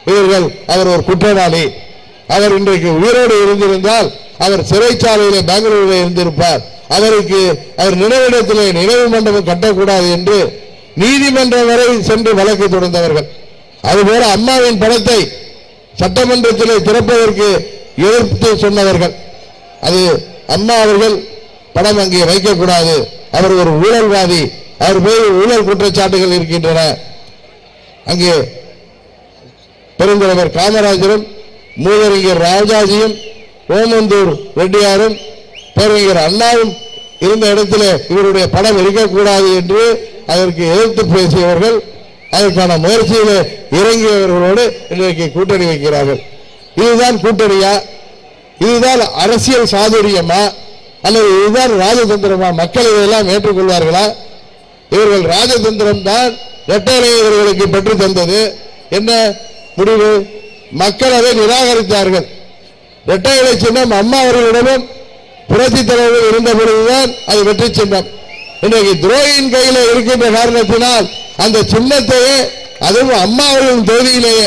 இவர்கள் அவர் ஒரு குற்றவாளி, அவர் இன்றைக்கு உயிரோடு இருந்திருந்தால் அவர் சிறைச்சாலையில் பெங்களூரில் இருந்திருப்பார், அவருக்கு அவர் நினைவிடத்திலே நினைவு மண்டபம் கட்டக்கூடாது என்று நீதிமன்றம் வரை சென்று வழக்கு தொடர்ந்தவர்கள். அதுபோல அம்மாவின் படத்தை சட்டமன்றத்திலே திறப்பதற்கு எதிர்த்து சொன்னவர்கள். அது அம்மா அவர்கள் படம் அங்கே வைக்கக்கூடாது, அவர் ஒரு ஊழல்வாதி, அவர் மீது ஊழல் குற்றச்சாட்டுகள் இருக்கின்றன. அங்கே பெருந்தலைவர் காமராஜரும் மூதறிஞர் ராஜாஜியும் ஓமந்தூர் ரெட்டியாரும் பேரறிஞர் அண்ணாவும் இருந்த இடத்துல இவருடைய படம் இருக்கக்கூடாது என்று அதற்கு எதிர்த்து பேசியவர்கள் அதற்கான முயற்சியில் இறங்கியவர்களோடு இன்றைக்கு கூட்டணி வைக்கிறார்கள். இதுதான் கூட்டணியா? இதுதான் அரசியல் சாதுரியமா அல்லது இதுதான் ராஜதந்திரமா? மக்கள் இதையெல்லாம் ஏற்றுக்கொள்வார்களா? இவர்கள் ராஜதந்திரம் தான் இரட்டை இலை இவர்களுக்கு பெற்று தந்தது. என்ன முடிவு? மக்கள் அதை நிராகரித்தார்கள். இரட்டை இலை சின்னம் அம்மா அவர்களிடமும் புரட்சி தலைவர் இருந்த பொழுதுதான் அது வெற்றி சின்னம். இன்றைக்கு துரோகியின் கையில் இருக்கின்ற காரணத்தினால் அந்த சின்னத்தையே, அதுவும் அம்மா அவர்களின் தொகுதியிலேயே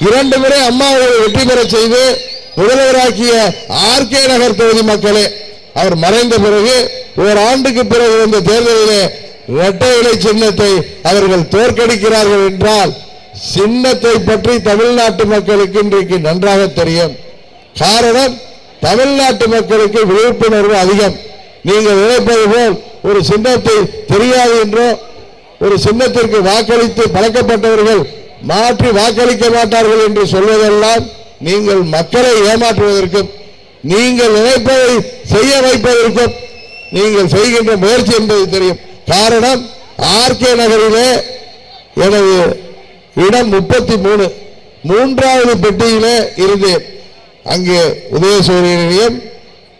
2 முறை அம்மா அவர்களை வெற்றி பெற செய்து முதல்வராக்கிய ஆர்கே நகர் தொகுதி மக்களே, அவர் மறைந்த பிறகு ஓராண்டுக்கு பிறகு இந்த தேர்தலிலே இரட்டை இலை சின்னத்தை அவர்கள் தோற்கடிக்கிறார்கள் என்றால் சின்னத்தை பற்றி தமிழ்நாட்டு மக்களுக்கு இன்றைக்கு நன்றாக தெரியும். காரணம், தமிழ்நாட்டு மக்களுக்கு விழிப்புணர்வு அதிகம். நீங்கள் நினைப்பது போல் ஒரு சின்னத்தை தெரியாது என்றோ, ஒரு சின்னத்திற்கு வாக்களித்து பழக்கப்பட்டவர்கள் மாற்றி வாக்களிக்க மாட்டார்கள் என்று சொல்வதெல்லாம் நீங்கள் மக்களை ஏமாற்றுவதற்கும் நீங்கள் நினைப்பதை செய்ய வைப்பதற்கும் நீங்கள் செய்கின்ற முயற்சி என்பது தெரியும். காரணம், ஆர்கே நகரிலே எனது இடம் 33, 3வது பெட்டியிலே இருந்தேன். அங்கே உதயசூரியனையும்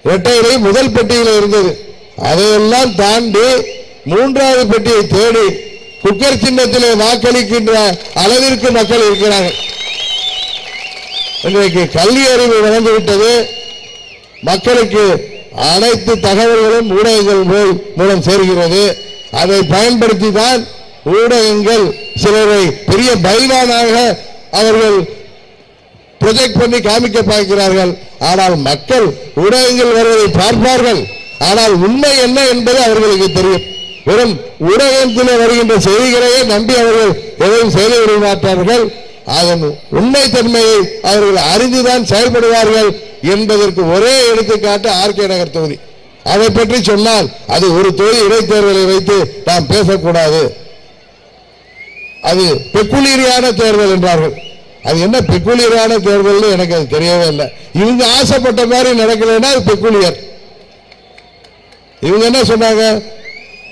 இரட்டை இலை முதல் பெட்டியில் இருந்தது. அதையெல்லாம் தாண்டி 3வது பெட்டியை தேடி குக்கர் சின்னத்திலே வாக்களிக்கின்ற அளவிற்கு மக்கள் இருக்கிறார்கள். இன்றைக்கு கல்வி அறிவு வளர்ந்துவிட்டது. மக்களுக்கு அனைத்து தகவல்களும் ஊடகங்கள் மூலம் சேர்கிறது. அதை பயன்படுத்தி தான் ஊடகங்கள் சிலரை பெரிய பைலானாக அவர்கள் ப்ரொஜெக்ட் பண்ணி காமிக்க பார்க்கிறார்கள். ஆனால் மக்கள் ஊடகங்கள் வருவதை பார்ப்பார்கள். ஆனால் உண்மை என்ன என்பது அவர்களுக்கு தெரியும். வெறும் ஊடகத்தில் வருகின்ற செய்திகளையே நம்பி அவர்கள் எதையும் செய்து மாட்டார்கள். அதன் உண்மை தன்மையை அவர்கள் அறிந்துதான் செயல்படுவார்கள் என்பதற்கு ஒரே எடுத்துக்காட்டு ஆர்கே நகர் தொகுதி. அதை பற்றி சொன்னால் அது ஒரு தொகுதி இடைத்தேர்தலை வைத்து நாம் பேசக்கூடாது. அது பெக்குலியரான தேர்தல் என்றார்கள். அது என்ன பெக்குலியரான தேர்தல் எனக்கு அது தெரியவே இல்லை. இவங்க ஆசைப்பட்ட மாதிரி நடக்கலைன்னா அது பெக்குலியர். இவங்க என்ன சொன்னாங்க?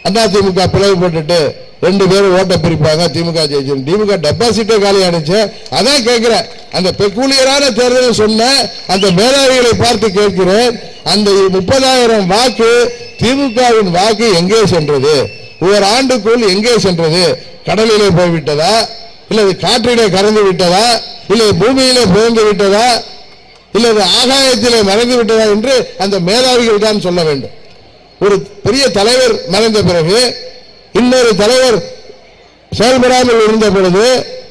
அதிமுக பிளவு போட்டுட்டு 2 பேரும் ஓட்டை பிரிப்பாங்க, திமுக ஜெயிச்சு. திமுக டெபாசிட்டே காலி ஆனிச்சு. அதான் கேட்கிறேன், அந்த பெக்குலியரான தேர்தல் சொன்ன அந்த மேலாளிகளை பார்த்து கேட்கிறேன், அந்த 30,000 வாக்கு திமுகவின் வாக்கு எங்கே சென்றது? ஒரு ஆண்டுக்குள் எங்கே சென்றது? கடலிலே போய்விட்டதா, இல்லது காற்றிலே கறந்து விட்டதா, இல்லை பூமியிலே புகுந்து விட்டதா, இல்லது ஆகாயத்திலே மறைந்து விட்டதா என்று அந்த மேதாவிகள் தான் சொல்ல வேண்டும். ஒரு பெரிய தலைவர் மறைந்த பிறகு இன்னொரு தலைவர் செயல்படாமல் இருந்த பொழுது,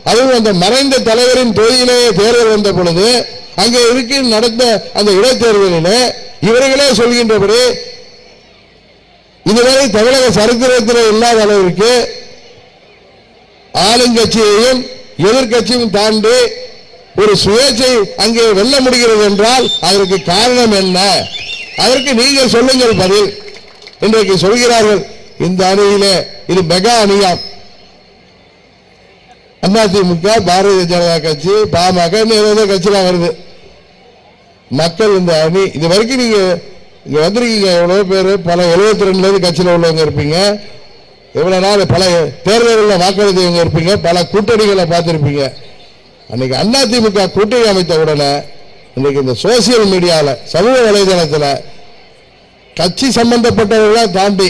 அதுவும் அந்த மறைந்த தலைவரின் தொகுதியிலேயே தேர்தல் வந்த பொழுது, அங்கே இருக்க நடந்த அந்த இடைத்தேர்தலிலே இவர்களே சொல்கின்றபடி இதுவரை தமிழக சரித்திரத்தில் இல்லாத அளவிற்கு ஆளுங்கட்சியையும் எதிர்கட்சியும் தாண்டி ஒரு சுயேட்சை அங்கே வெல்ல முடிகிறது என்றால் அதற்கு காரணம் என்ன? அதற்கு நீங்கள் சொல்லுங்கள் பதில். இன்றைக்கு சொல்கிறார்கள் இந்த அணியிலே இது மெகா அணியாம். அதிமுக, பாரதிய ஜனதா கட்சி, பாமக, ஏதோ கட்சிலாம் வருது. மக்கள் இந்த அணி இது வரைக்கும் நீங்க இங்க வந்திருக்கீங்க எவ்வளவு பேர், பல 72 கட்சியில் உள்ளவங்க இருப்பீங்க, எவ்வளவு நாள் பல தேர்தல்களில் வாக்களித்தவங்க இருப்பீங்க, பல கூட்டணிகளை பார்த்திருப்பீங்க. அன்னைக்கு அதிமுக கூட்டணி அமைத்த உடனே இன்னைக்கு இந்த சோசியல் மீடியாவில், சமூக வலைதளத்தில் கட்சி சம்பந்தப்பட்டவர்களாக தாண்டி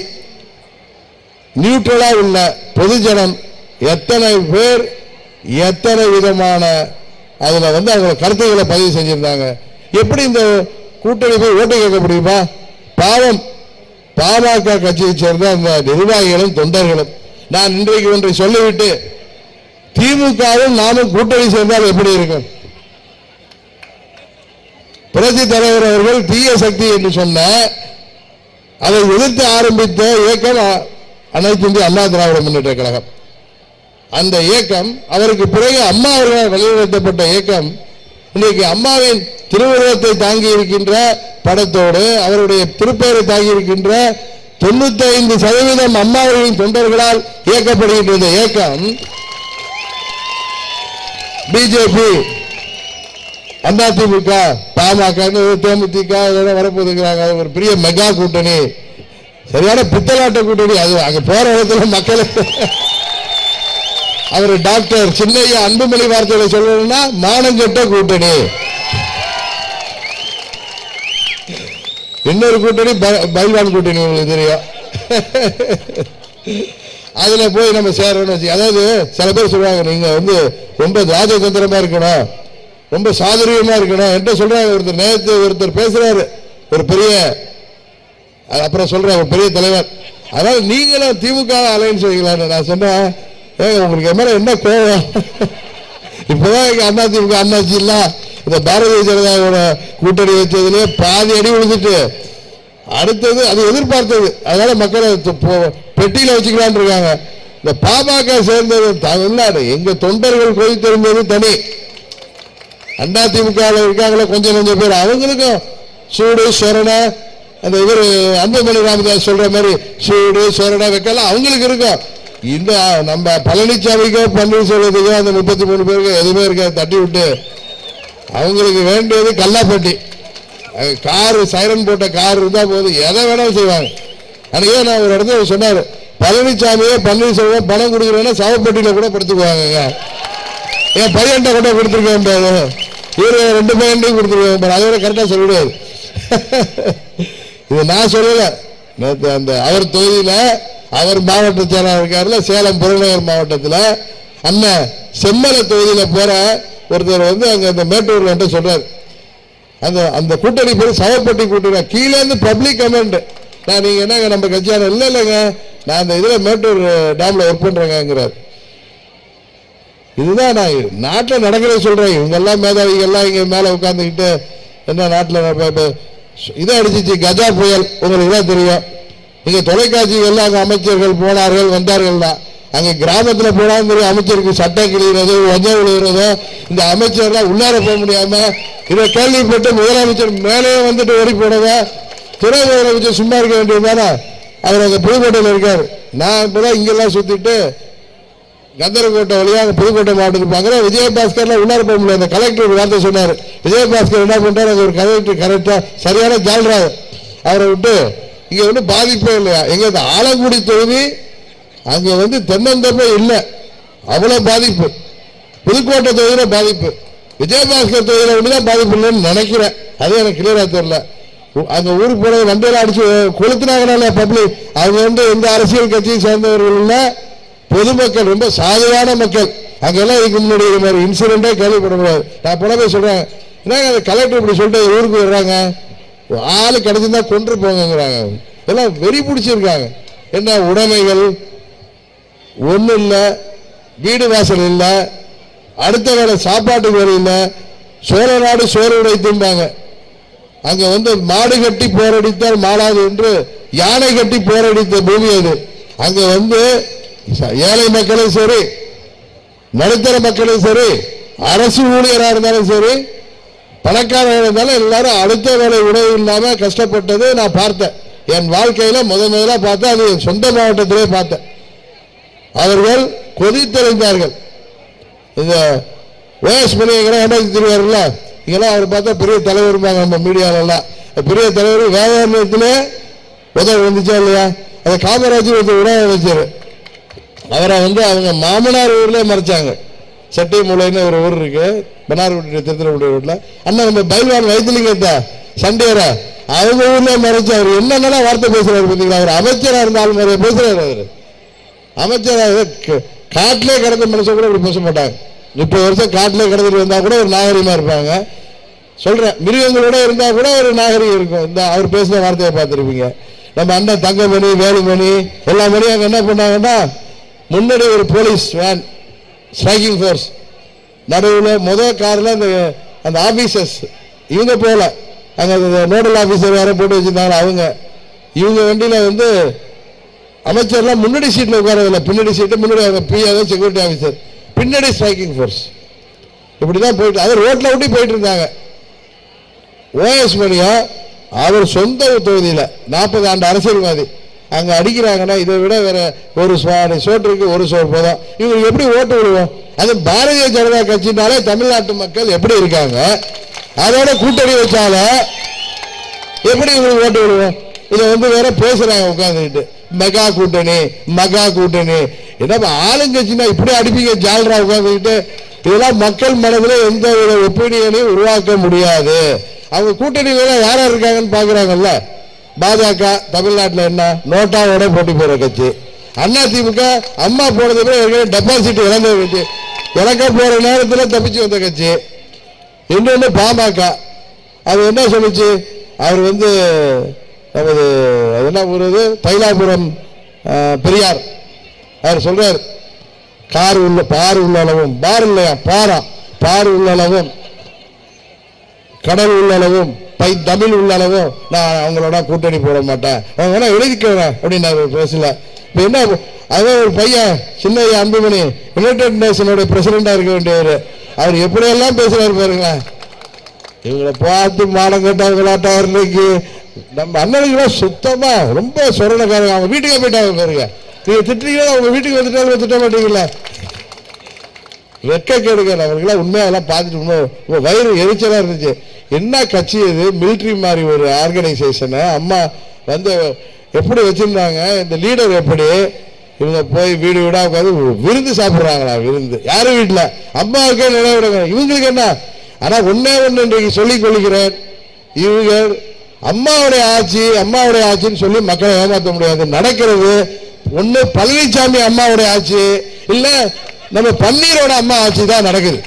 நியூட்ரலா உள்ள பொதுஜனம் எத்தனை பேர் எத்தனை விதமான அதுல அவங்க கருத்துக்களை பதிவு செஞ்சிருந்தாங்க. எப்படி இந்த கூட்டணி போய் ஓட்டு கேட்க முடியுமா? பாவம், பாமக கட்சியை சேர்ந்த அந்த நிர்வாகிகளும் தொண்டர்களும். நான் இன்றைக்கு ஒன்றை சொல்லிவிட்டு திமுகவும் நாமும் கூட்டணி சேர்ந்தால் எப்படி இருக்கும்? புரட்சி தலைவர் அவர்கள் தீய சக்தி என்று சொன்ன அதை எதிர்த்து ஆரம்பித்த இயக்கம் அனைத்து இந்திய அண்ணா திராவிட முன்னேற்ற கழகம். அந்த இயக்கம் அவருக்கு பிறகு அம்மா அவர்களால் வழிநடத்தப்பட்ட இயக்கம் இன்றைக்கு அம்மாவின் திருவுருவத்தை தாங்கி இருக்கின்ற படத்தோடு அவருடைய திருப்பெயரை தாங்கி இருக்கின்ற 95% அம்மாவின் தொண்டர்களால் இயக்கப்படுகின்ற இயக்கம் பிஜேபி, அதிமுக, பாமக, தேமுதிக வரப்போதுங்கிறாங்க. ஒரு பெரிய மெகா கூட்டணி, சரியான பித்தலாட்ட கூட்டணி. அது அங்க போற இடத்துல மக்கள் அவர் டாக்டர் சின்னையா அன்புமணி வார்த்தைகளை சொல்லணும்னா மானங்கெட்ட கூட்டணி. இன்னொரு கூட்டணி பைல்வான் கூட்டணி உங்களுக்கு தெரியும். அதுல போய் நம்ம சேரணும். அதாவது சில பேர் சொல்றாங்க நீங்க ரொம்ப ராஜதந்திரமா இருக்கணும், ரொம்ப சாதுரியமா இருக்கணும் என்று சொல்றாங்க. ஒருத்தர் நேரத்தை ஒருத்தர் பேசுறாரு, ஒரு பெரிய, அப்புறம் சொல்ற ஒரு பெரிய தலைவர், அதனால நீங்களும் திமுக அலைன்ஸ் வைக்கலான்னு நான் சொன்னேன். உங்களுக்கு மேல என்ன கோவம்? இப்பதான் எங்க அண்ணா திமுக அண்ணாச்சி இல்ல இந்த பாரதிய ஜனதாவோட கூட்டணி வச்சதுலேயே பாதி அடி விழுந்துட்டு அடுத்தது அது எதிர்பார்த்தது. அதனால மக்களை பெட்டியில வச்சுக்கலான் இருக்காங்க. இந்த பாமக சேர்ந்தது தமிழ்நாடு எங்க தொண்டர்கள் கொதி தெரிஞ்சது தனி. அண்ணா திமுக இருக்காங்களோ கொஞ்சம் பேர், அவங்களுக்கும் சூடு சொரண அந்த இவர் அன்புமணி ராமதாஸ் சொல்ற மாதிரி சூடு சொரண வைக்கலாம் அவங்களுக்கு இருக்கும். இந்த நம்ம பழனிசாமிக்கோ பன்னீர்செல்வத்துக்கோ அந்த 33 பேருக்கு எதுவுமே இருக்காது. தட்டி விட்டு அவங்களுக்கு வேண்டியது கல்லாப்பட்டி காரு, சைரன் போட்ட கார் இருந்தா போது எதை வேணாலும் செய்வாங்க. அன்னைக்கே நான் ஒரு இடத்துல சொன்னாரு, பழனிசாமியோ பன்னீர்செல்வம் பணம் கொடுக்குறேன்னா சவப்பட்டியில கூட படுத்துக்குவாங்க. என் பையன்ட்ட கூட கொடுத்துருக்கேன் பாரு, இவரு 2 பையன்டையும் கொடுத்துருக்கேன் பாரு, அதை விட கரெக்டா சொல்லிடுவாரு. இது நான் சொல்லல, நேற்று அந்த அவர் தொகுதியில அவர் மாவட்ட செயலாளர் இருக்காருல சேலம் புறநகர் மாவட்டத்தில் அண்ணன் செம்மலை தொகுதியில போற ஒருத்தர் அங்க அந்த மேட்டூர்ல வந்து சொல்றாரு, அந்த கூட்டணி பேர் சவப்பட்டி கூட்டணி. கீழே இருந்து பப்ளிக் கமெண்ட், நான் நீங்க என்னங்க நம்ம கட்சியான இல்லைங்க, நான் அந்த இதுல மேட்டூர் டேம்ல ஒர்க் பண்றேங்கிறார். இதுதான் நான் நாட்டில் நடக்கிறத சொல்றேன். இவங்க எல்லாம் மேதாவிகள்லாம் இங்க மேல உட்கார்ந்துக்கிட்டு என்ன நாட்டில் இதை அடிச்சிச்சு கஜா புயல், உங்களுக்கு தான் தெரியும். இங்க தொலைக்காட்சிகள் அங்க அமைச்சர்கள் போனார்கள் வந்தார்கள் தான். அங்க கிராமத்துல போனாலும் தெரியும் அமைச்சருக்கு சட்டம் கிழிகிறதோ வஞ்சம் விழுகிறதோ. இந்த அமைச்சர்லாம் உள்ளார போக முடியாம இதை கேள்விப்பட்டு முதலமைச்சர் மேலே வந்துட்டு ஓடி போனத துணை முதலமைச்சர் சும்மா இருக்க வேண்டியதுதானே. அவர் அங்க புதுக்கோட்டையில் இருக்காரு. நான் இப்பதான் இங்கெல்லாம் சுத்திட்டு கந்தரக்கோட்டை வழியாக புதுக்கோட்டை மாவட்டத்தில் பார்க்குறேன். விஜயபாஸ்கர்லாம் உள்ளார போக முடியாது. அந்த கலெக்டர் ஒரு வார்த்தை சொன்னார். விஜயபாஸ்கர் என்ன பண்றாரு, ஒரு கலெக்டர் கரெக்டா சரியான ஜால்றாரு. அவரை விட்டு இங்க பாதிப்பே இல்லையா. எங்க ஆலங்குடி தொகுதி அங்க தென்னந்தப்பே இல்லை, அவ்வளவு பாதிப்பு. புதுக்கோட்டை தொகுதியில பாதிப்பு, விஜயபாஸ்கர் தொகுதியில ஒண்ணுதான் பாதிப்பு இல்லைன்னு நினைக்கிறேன். அது எனக்கு கிளியரா தெரியல. அங்க ஊருக்கு போனது வண்டியில அடிச்சு கொளுத்துனாங்கனால பப்ளிக். அவங்க எந்த அரசியல் கட்சியை சேர்ந்தவர்கள் இல்ல, பொதுமக்கள், ரொம்ப சாதுவான மக்கள். அங்கெல்லாம் இதுக்கு முன்னாடி இது மாதிரி இன்சிடென்டே கேள்விப்பட முடியாது. நான் போன போய் சொல்றேன், என்னங்க கலெக்டர் இப்படி சொல்லிட்டு ஊருக்கு வர்றாங்க, ஆளு கிடைச்சிருந்தா கொன்று போங்கிறாங்க. எல்லாம் வெறி பிடிச்சிருக்காங்க. என்ன உடைமைகள் ஒன்றும் இல்லை, வீடு வாசல் இல்லை, அடுத்த வேலை சாப்பாட்டுக்கு வழி இல்லை, சோழ நாடு சோறு உடைத்தும்பாங்க. அங்க மாடு கட்டி போரடித்தால் மாளாது என்று யானை கட்டி போரடித்த பூமி அது. அங்க ஏழை மக்களும் சரி, நடுத்தர மக்களும் சரி, அரசு ஊழியராக இருந்தாலும் சரி, பணக்காரராக இருந்தாலும் எல்லாரும் அடுத்த வேலை உணவு இல்லாம கஷ்டப்பட்டது நான் பார்த்தேன். என் வாழ்க்கையில முதலா பார்த்தேன். அது சொந்த மாவட்டத்திலே பார்த்தேன். அவர்கள் கொதித்தெழுந்தார்கள். இந்த ஓஎஸ் மணியங்கெல்லாம் ஏண்டாச்சு திருவாருல்ல, இங்கெல்லாம் அவர் பார்த்தா பெரிய தலைவர் இருப்பாங்க. நம்ம மீடியாலெல்லாம் பெரிய தலைவர் வேதாரண்யத்திலே உதவி வந்துச்சா இல்லையா. அதை காமராஜர் ஒருத்தர் உணவு வச்சாரு. அவரை அவங்க மாமனார் ஊர்ல மறைச்சாங்க. சட்டை மூலைன்னு ஒரு ஊர் இருக்கு, பனார்குடி திருத்திரக்குடி ரோட்ல. அண்ணா நம்ம பைல்வான் வைத்திலிங்கத்தா சண்டேரா அவங்க ஊர்ல மறைச்சு அவர் என்னென்னலாம் வார்த்தை பேசுறாரு பார்த்தீங்களா. அவர் அமைச்சரா இருந்தாலும் நிறைய பேசுறாரு. அவரு அமைச்சராக காட்டிலே கிடந்த மனுஷன் கூட இப்படி பேச மாட்டாங்க. 30 வருஷம் காட்டிலே கிடந்துட்டு வந்தா கூட ஒரு நாகரிகமா இருப்பாங்க. சொல்றேன், மிருகங்களோட இருந்தா கூட ஒரு நாகரிகம் இருக்கும். இந்த அவர் பேசுற வார்த்தையை பார்த்துருப்பீங்க. நம்ம அண்ணன் தங்கமணி, வேலுமணி எல்லா மணியும் அங்க என்ன பண்ணாங்கன்னா, முன்னாடி ஒரு போலீஸ் வேன் ஸ்ட்ரைக்கிங் ஃபோர்ஸ் நடுவில் முதல் காரில் அந்த ஆஃபீஸர்ஸ் இவங்க போகல, அங்கே நோடல் ஆஃபீஸர் வேற போட்டு வச்சுருந்தாங்க அவங்க. இவங்க வண்டியில் வந்து அமைச்சர்லாம் முன்னாடி சீட்டில் உட்காரதில்லை, பின்னாடி சீட்டு, முன்னாடி அவங்க பிஏ செக்யூரிட்டி ஆஃபீஸர், பின்னாடி ஸ்ட்ரைக்கிங் ஃபோர்ஸ். இப்படி தான் போயிட்டு அது ரோட்டில் ஒட்டி போயிட்டு இருந்தாங்க. ஓஎஸ் மணியா அவர் சொந்த தொகுதியில் 40 ஆண்டு அரசியல்வாதி அங்கே அடிக்கிறாங்கன்னா இதை விட வேற ஒரு சோற்றுக்கு ஒரு சோறு போதும். இவங்களுக்கு எப்படி ஓட்டு விடுவோம்? அது பாரதிய ஜனதா கட்சினாலே தமிழ்நாட்டு மக்கள் எப்படி இருக்காங்க, அதோட கூட்டணி வச்சால எப்படி இவங்களுக்கு ஓட்டு விடுவோம்? இதை வந்து வேற பேசுறாங்க உட்காந்துக்கிட்டு மெகா கூட்டணி மகா கூட்டணி. என்ன ஆளுங்கட்சினா இப்படி அடிப்பீங்க ஜால்ரா உட்காந்துக்கிட்டு? இதெல்லாம் மக்கள் மனதில் எந்த ஒரு ஒப்பீனியனையும் உருவாக்க முடியாது. அவங்க கூட்டணியில யாரா இருக்காங்கன்னு பாக்குறாங்கல்ல. பாஜக தமிழ்நாட்டில் என்ன நோட்டாவோட போட்டி போற கட்சி, அதிமுக அம்மா போனது டெபாசிட் இழந்த கட்சி, இறக்க போற நேரத்தில் தப்பிச்சு வந்த கட்சி. இன்னொன்னு பாமக, அது என்ன சொல்லுச்சு? அவர் வந்து நமது என்ன ஊருது தைலாபுரம் பெரியார், அவர் சொல்றார் கார் உள்ள பார் உள்ளளவும், பார் இல்லையா பாரா, பார் உள்ளளவும் கடல் உள்ளளவும் தமிழ் உள்ளளவும் நான் அவங்களோட கூட்டணி போட மாட்டேன், அவங்க வேணா எழுதிக்கிறேன் அப்படின்னு நான் பேசல. இப்போ என்ன அதான் ஒரு பையன் சின்ன அன்புமணி யுனைடெட் நேஷனோட பிரசிடண்டா இருக்க வேண்டியவர், அவர் எப்படியெல்லாம் பேசுறாரு பாருங்களேன். இவங்களை பார்த்து மானம் கட்டவங்களாட்டா இன்னைக்கு நம்ம அண்ணனுக்குலாம் சுத்தமா ரொம்ப சொரணக்காரங்க. அவங்க வீட்டுக்கே போயிட்டாங்க பாருங்க. நீங்க திட்டீங்கன்னா அவங்க வீட்டுக்கு வந்துட்டாலும் திட்ட மாட்டீங்களா? வெக்க கேடுங்க. அவங்களுக்குலாம் உண்மையாக அதெல்லாம் பார்த்துட்டு வயிறு எரிச்சலா இருந்துச்சு. என்ன கட்சி இது? மிலிட்ரி மாதிரி ஒரு ஆர்கனைசேஷனை அம்மா வந்து எப்படி வச்சிருந்தாங்க, இந்த லீடர் எப்படி இவங்க போய் வீடு வீடா உட்காந்து விருந்து சாப்பிட்றாங்களா? விருந்து யாரு வீட்டில்? அம்மாவுக்கே நினைவிடுங்க. இவங்களுக்கு என்ன? ஆனா ஒன்னே ஒன்று இன்றைக்கு சொல்லிக் கொள்கிறேன், இவங்க அம்மாவுடைய ஆட்சி அம்மாவுடைய ஆட்சின்னு சொல்லி மக்களை ஏமாற்ற முடியாது. நடக்கிறது ஒண்ணு பழனிசாமி அம்மாவுடைய ஆட்சி, இல்ல நம்ம பன்னீரோட அம்மா ஆட்சி தான் நடக்குது.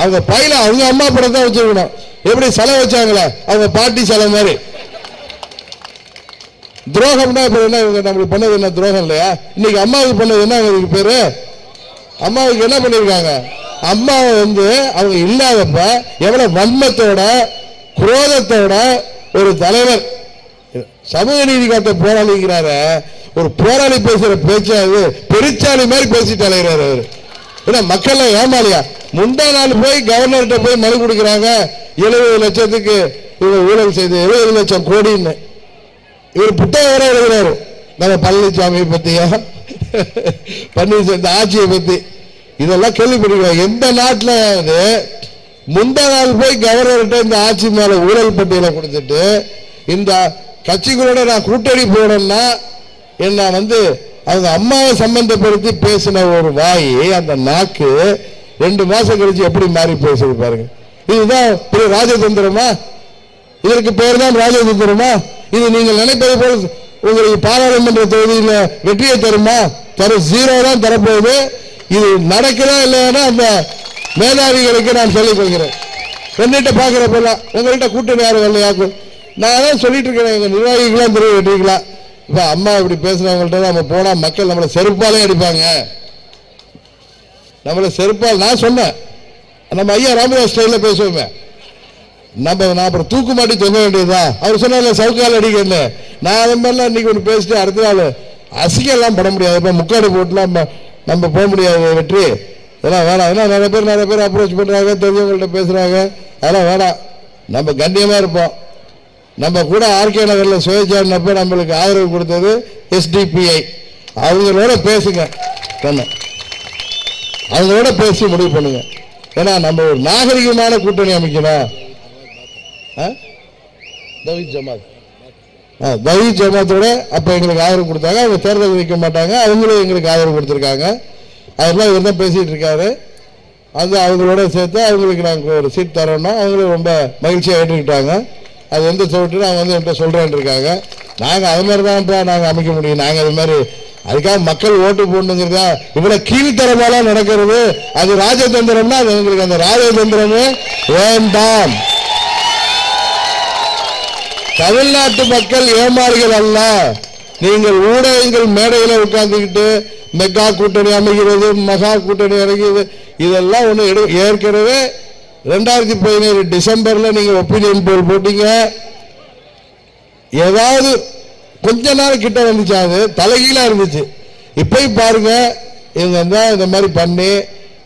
அவங்க பையில அவங்க அம்மா படம் தான் வச்சிருக்கணும். எப்படி சிலை வச்சாங்களே அவங்க பாட்டி சிலை மாதிரி. துரோகம்னா இப்ப என்ன? இவங்க நம்மளுக்கு பண்ணது என்ன துரோகம் இல்லையா? இன்னைக்கு அம்மாவுக்கு பண்ணது என்ன? இதுக்கு பேரு அம்மாவுக்கு என்ன பண்ணிருக்காங்க? அம்மாவை வந்து அவங்க இல்லாதப்ப எவ்வளவு வன்மத்தோட குரோதத்தோட ஒரு தலைவர் சமூக நீதி காத்த போராளிங்கிறார, ஒரு போராளி பேசுற பேச்சாது பெருச்சாளி மாதிரி பேசிட்டு அலைகிறார் அவரு. ஏன்னா மக்கள் ஏமாளியா? முந்தா நாள் போய் கவர்னர்கிட்ட போய் மனு கொடுக்குறாங்க, 70 லட்சத்துக்கு இவர் ஊழல் செய்து 70 லட்சம் கோடின்னு. இவர் புத்தகம் வேற எழுதுறாரு நம்ம பழனிசாமியை பத்தியா பன்னீர்செல்வம் இந்த ஆட்சியை பத்தி. இதெல்லாம் கேள்விப்பட்டிருக்கோம். எந்த நாட்டில் முந்தா நாள் போய் கவர்னர்கிட்ட இந்த ஆட்சி மேல ஊழல் பட்டியலை கொடுத்துட்டு இந்த கட்சிகளோட நான் கூட்டணி போனேன்னா என்ன வந்து அவங்க அம்மாவை சம்பந்தப்படுத்தி பேசின ஒரு வாய், அந்த நாக்கு 2 மாசம் கழிச்சு எப்படி மாறி பேசுது பாருங்க. இதுதான் ராஜதந்திரமா? இதற்கு பேர் தான் ராஜதந்திரமா? இது நீங்கள் நினைப்பது போல் உங்களுக்கு பாராளுமன்ற தொகுதியில் வெற்றியை தருமா? தரும் 0 தான் தரப்போகுது. இது நடக்கிறதா இல்லைன்னா அந்த மேதாவிகளுக்கு நான் சொல்லிக் கொள்கிறேன். என்னிட்ட பாக்குறப்பெல்லாம் உங்கள்கிட்ட கூட்டணி யாரும் வரலையாக்கும். நான் தான் சொல்லிட்டு இருக்கிறேன், எங்க நிர்வாகிகளாம் தெரிய வெட்டிக்கலாம். இப்ப அம்மா இப்படி பேசுறவங்கள்ட்ட நம்ம போனா மக்கள் நம்மளை செருப்பாலே அடிப்பாங்க. நம்மளை செருப்பால் நான் சொன்னேன், நம்ம ஐயா ராமதாஸ் ஸ்டைல பேசுவோமே, நான் அப்புறம் தூக்கு மாட்டி தொங்க வேண்டியதுதான். அவர் சொன்னால சவுக்கால் அடிக்கல. நான் அது மாதிரிலாம் இன்னைக்கு ஒன்று பேசிட்டு அடுத்த நாள் அசிங்கெல்லாம் பட முடியாது. இப்போ முக்காடு போட்டுலாம் நம்ம போக முடியாது. வெற்றி இதெல்லாம் வேணாம். ஏன்னா நிறைய பேர் அப்ரோச் பண்றாங்க, தெரிஞ்சவங்கள்ட்ட பேசுறாங்க. அதெல்லாம் வேணாம். நம்ம கண்ணியமா இருப்போம். நம்ம கூட ஆர்கே நகர்ல சுயேட்சையானப்ப நம்மளுக்கு ஆதரவு கொடுத்தது SDPI. அவங்களோட பேசுங்க, அவங்களோட பேசி முடிவு பண்ணுங்க. ஏன்னா நம்ம ஒரு நாகரிகமான கூட்டணி அமைக்கணும். தவீத் ஜமாத்தோட அப்ப எங்களுக்கு ஆதரவு கொடுத்தாங்க. அவங்க தேர்தல் வைக்க மாட்டாங்க, அவங்களும் எங்களுக்கு ஆதரவு கொடுத்துருக்காங்க. அதெல்லாம் இவர் தான் பேசிட்டு இருக்காரு. அது அவங்களோட சேர்த்து அவங்களுக்கு நாங்கள் ஒரு சீட் தரோம்னா அவங்களும் ரொம்ப மகிழ்ச்சியாக ஏற்றுக்கிட்டாங்க. அது எந்த சொல்லிட்டு அவங்க வந்து என்கிட்ட சொல்றேன் இருக்காங்க. நாங்கள் அது மாதிரி தான் நாங்கள் அமைக்க முடியும். நாங்கள் அது மாதிரி அதுக்காக மக்கள் ஓட்டு போடணுங்கிறதா இவ்வளவு கீழ்த்தரமாலாம் நடக்கிறது. அது ராஜதந்திரம்னா அது எங்களுக்கு அந்த ராஜதந்திரமே வேண்டாம். தமிழ்நாட்டு மக்கள் ஏமாறுகள் அல்ல. நீங்கள் ஊடகங்கள் மேடையில் உட்கார்ந்துக்கிட்டு மெகா கூட்டணி அமைகிறது, மகா கூட்டணி இறங்கியது, இதெல்லாம் ஒண்ணு. ஏற்கனவே 2017 டிசம்பர்ல நீங்க ஒப்பீனியன் போல் போட்டீங்க. ஏதாவது கொஞ்ச நாள் கிட்ட வந்துச்சு, அது தலைகீழா இருந்துச்சு. இப்பயும் பாருங்க, இவங்க தான் இந்த மாதிரி பண்ணி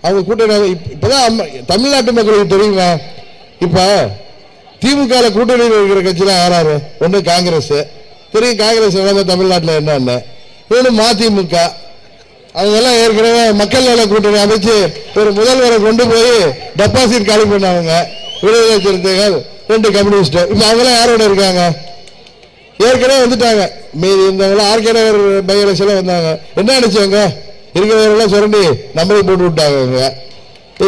அவங்க கூட்டணி. இப்பதான் தமிழ்நாட்டு மக்களுக்கு தெரியுங்க. இப்ப திமுக கூட்டணியில் இருக்கிற கட்சியெல்லாம் யாராரு? ஒண்ணு காங்கிரஸ் தெரியும், காங்கிரஸ் தமிழ்நாட்டில் என்னன்னு. இன்னொன்று மதிமுக, அவங்க எல்லாம் ஏற்கனவே மக்கள் நல கூட்டணி அமைச்சு ஒரு முதல்வரை கொண்டு போய் டெபாசிட் காலி பண்ணாங்க. விடுதலை சிறுத்தைகள், 2 கம்யூனிஸ்ட். இப்ப அவங்களாம் யாரோட இருக்காங்க? ஏற்கனவே வந்துட்டாங்க. மீதி இருந்தவங்களாம் ஆர்கேநகர் பை எலெக்ஷன்ல வந்தாங்க. என்ன நினைச்சவங்க? இருக்கிறவங்களாம் சுரண்டி நம்மளை போட்டு விட்டாங்க.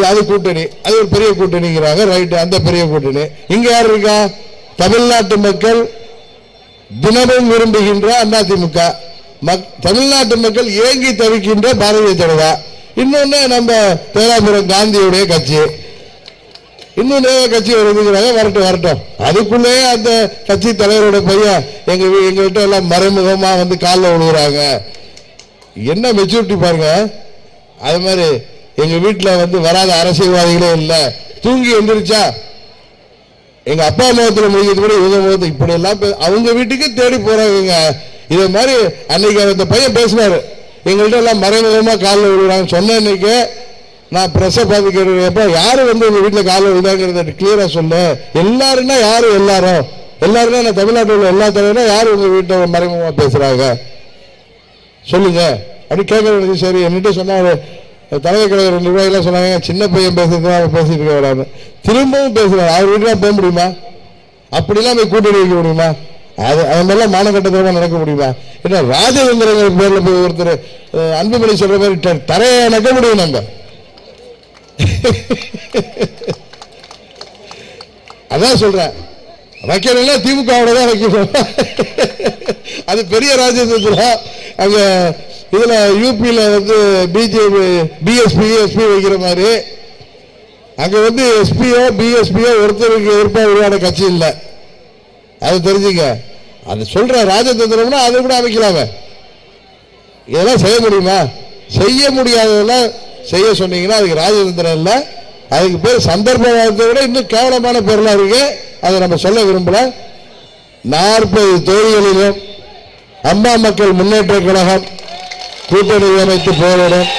அது கூட்டணி, அது ஒரு பெரிய கூட்டணிங்கிறாங்க. ரைட், அந்த பெரிய கூட்டணி. இங்க யார் இருக்கா? தமிழ்நாட்டு மக்கள் தினமும் விரும்புகின்ற அதிமுக, தமிழ்நாட்டு மக்கள் ஏங்கி தவிக்கின்ற பாரதிய ஜனதா, இன்னொன்னு நம்ம பேராபுரம் காந்தியுடைய கட்சி, இன்னொன்னு கட்சி வருதுங்கிறாங்க. வரட்டும் வரட்டும். அதுக்குள்ளே அந்த கட்சி தலைவரோட பையன் எங்ககிட்ட எல்லாம் மறைமுகமா வந்து காலில் விழுகிறாங்க. என்ன மெச்சூரிட்டி பாருங்க. அது மாதிரி எங்க வீட்டில் வந்து வராத அரசியல்வாதிகளே இல்லை. தூங்கி எந்திரிச்சா எங்க அப்பா முகத்தில் முடிக்கிறது கூட இவங்க முகத்தில் இப்படி எல்லாம் அவங்க வீட்டுக்கு தேடி போறாங்க. இதே மாதிரி அன்னைக்கு அந்த பையன் பேசினாரு, எங்கள்கிட்ட எல்லாம் மறைமுகமா காலில் விழுறாங்க. சொன்ன இன்னைக்கு நான் பிரஸை பார்த்து கேட்கிறப்ப யாரு வந்து உங்க வீட்டில் காலில் விழுதாங்கிறத கிளியரா சொல்லு. எல்லாருன்னா யாரு? எல்லாருன்னா நான் தமிழ்நாட்டில் உள்ள எல்லா தலைவரும் யாரு உங்க வீட்டை மறைமுகமா பேசுறாங்க சொல்லுங்க அப்படி கேட்கறது. சரி, என்னட்டு சொன்னாரு தலைவர் கழக நிர்வாகிகள் சொன்னாங்க, சின்ன பையன் பேசுறது பேசிட்டு இருக்க. திரும்பவும் பேசுறாரு. அவர் வீட்டுலாம் போக முடியுமா? அப்படிலாம் போய் கூட்டணி வைக்க முடியுமா? அது மாதிரிலாம் மானகட்டத்தனமா நடக்க முடியுமா? ஏன்னா ராஜதந்திரங்கள் பேர்ல போய் ஒருத்தர் அன்புமணி சொல்ற மாதிரி தரையை நடக்க முடியும். நம்ம அதான் சொல்றேன், வைக்கணும் திமுகவோட தான் வைக்கணும். அது பெரிய ராஜதந்திரம். அங்க இதுல யூபியில வந்து பிஜேபி பிஎஸ்பி எஸ்பி வைக்கிற மாதிரி அங்க வந்து எஸ்பியோ பிஎஸ்பியோ ஒருத்தருக்கு எதிர்ப்பா உருவான கட்சி இல்லை. அது தெரிஞ்சுங்க. அது சொல்ற ராஜதந்திரம்னா அதை கூட அமைக்கலாமே. இதெல்லாம் செய்ய முடியுமா? செய்ய முடியாததெல்லாம் செய்ய சொன்னீங்கன்னா அதுக்கு ராஜதந்திரம் இல்லை. அதுக்கு பேர் சந்தர்ப்பவாதத்தை விட இன்னும் கேவலமான பேர்லாம் இருக்கு. அதை நம்ம சொல்ல விரும்பல. 40 தொகுதிகளிலும் அம்மா மக்கள் முன்னேற்ற கழகம் கூட்டணி அமைத்து போராடும்.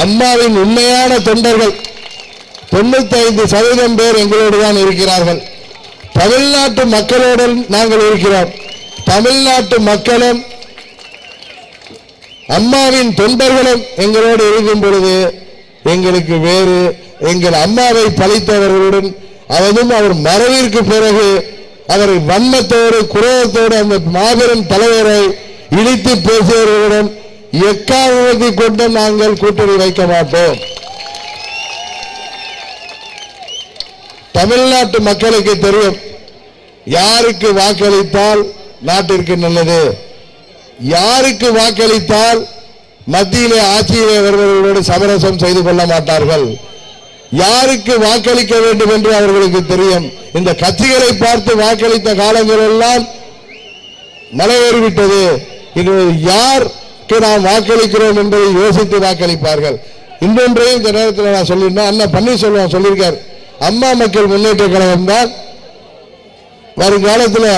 அம்மாவின் உண்மையான தொண்டர்கள் 95% பேர் எங்களோடு தான் இருக்கிறார்கள். தமிழ்நாட்டு மக்களுடன் நாங்கள் இருக்கிறோம். தமிழ்நாட்டு மக்களும் அம்மாவின் தொண்டர்களும் எங்களோடு இருக்கும் பொழுது எங்களுக்கு வேறு எங்கள் அம்மாவை பழித்தவர்களுடன் அவரும் அவர் மறைவிற்கு பிறகு அவரை வன்மத்தோடு குரோதத்தோடு அந்த மாபெரும் தலைவரை இழித்து பேசியவர்களுடன் எக்காரணத்தை கொண்டு நாங்கள் கூட்டணி வைக்க மாட்டோம். தமிழ்நாட்டு மக்களுக்கு தெரியும் யாருக்கு வாக்களித்தால் நாட்டிற்கு நல்லது, யாருக்கு வாக்களித்தால் மத்தியிலே ஆட்சியிலே வருபவர்களோடு சமரசம் செய்து கொள்ள மாட்டார்கள், யாருக்கு வாக்களிக்க வேண்டும் என்று அவர்களுக்கு தெரியும். இந்த கட்சிகளை பார்த்து வாக்களித்த காலங்கள் எல்லாம் மலையேறிவிட்டது. இது யாருக்கு நாம் வாக்களிக்கிறோம் என்பதை யோசித்து வாக்களிப்பார்கள். இன்னொன்றையும் இந்த நேரத்தில் நான் சொல்லியிருந்தேன். அண்ணா பன்னீர்செல்வம் சொல்லியிருக்கார், அம்மா மக்கள் முன்னேற்ற கழகம் தான் வருங்காலத்தில்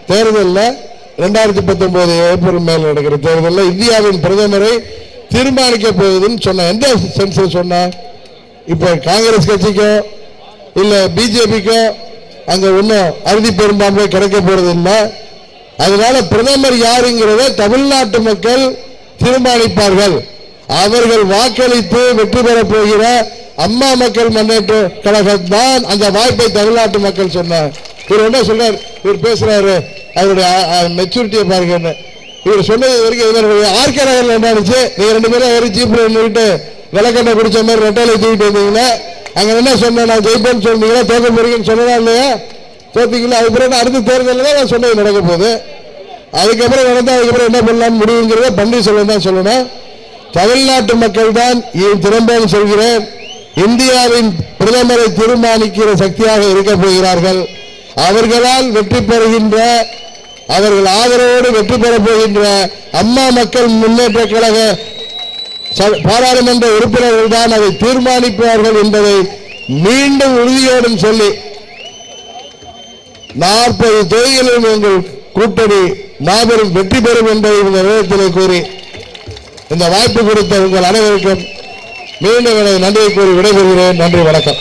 தேர்தலில் 2019 ஏப்ரல் மேல் நடக்கிற தேர்தலில் இந்தியாவின் பிரதமரை தீர்மானிக்க போகுதுன்னு சொன்ன. எந்த சென்ஸ் சொன்ன? இப்ப காங்கிரஸ் கட்சிக்கோ இல்ல பிஜேபிக்கோ அங்க ஒன்னும் அறுதி பெரும்பான்மை கிடைக்க போறது இல்லை. அதனால பிரதமர் யாருங்கிறத தமிழ்நாட்டு மக்கள் தீர்மானிப்பார்கள். அவர்கள் வாக்களித்து வெற்றி பெறப் போகிற அம்மா மக்கள் முன்னேற்ற கழகம் தான் அந்த வாய்ப்பை தமிழ்நாட்டு மக்கள் சொன்னார். இவர் என்ன சொல்றாரு? இவர் பேசுறாரு, அவருடைய மெச்சூரிட்டியை பாருங்க. இவர் சொன்னது வரைக்கும் ஆர்கே நகர்ல என்ன ஆச்சு? நீங்க 2 பேரும் ஒரு ஜீப்ல நின்றுட்டு விளக்கெண்ணை குடிச்ச மாதிரி ரெட்டையில தூக்கிட்டு வந்தீங்களா? அங்க என்ன சொன்ன? நான் ஜெயிப்பேன்னு சொன்னீங்களா? தோக்க போறீங்கன்னு சொன்னதா இல்லையா? தோத்தீங்களா? அதுக்கப்புறம் அடுத்த தேர்தலில் தான் நான் சொன்னது நடக்க போகுது. அதுக்கப்புறம் நடந்தா அதுக்கப்புறம் என்ன பண்ணலாம்னு முடிவுங்கிறத பன்னீர்செல்வம் தான் சொல்லணும். தமிழ்நாட்டு மக்கள் தான் திரும்பவும் சொல்கிறேன், இந்தியாவின் பிரதமரை தீர்மானிக்கிற சக்தியாக இருக்க போகிறார்கள். அவர்களால் வெற்றி பெறுகின்ற அவர்கள் ஆதரவோடு வெற்றி பெறப் போகின்ற அம்மா மக்கள் முன்னேற்ற கழக பாராளுமன்ற உறுப்பினர்கள் தான் அதை தீர்மானிப்பார்கள் என்பதை மீண்டும் உறுதியோடும் சொல்லி 40 தொகுதிகளிலும் எங்கள் கூட்டணி மாபெரும் வெற்றி பெறும் என்பதை இந்த நேரத்தில் கூறி இந்த வாய்ப்பு கொடுத்த உங்கள் அனைவருக்கும் மீண்டும் நன்றியை கூறி விடைபெறுகிறேன். நன்றி, வணக்கம்.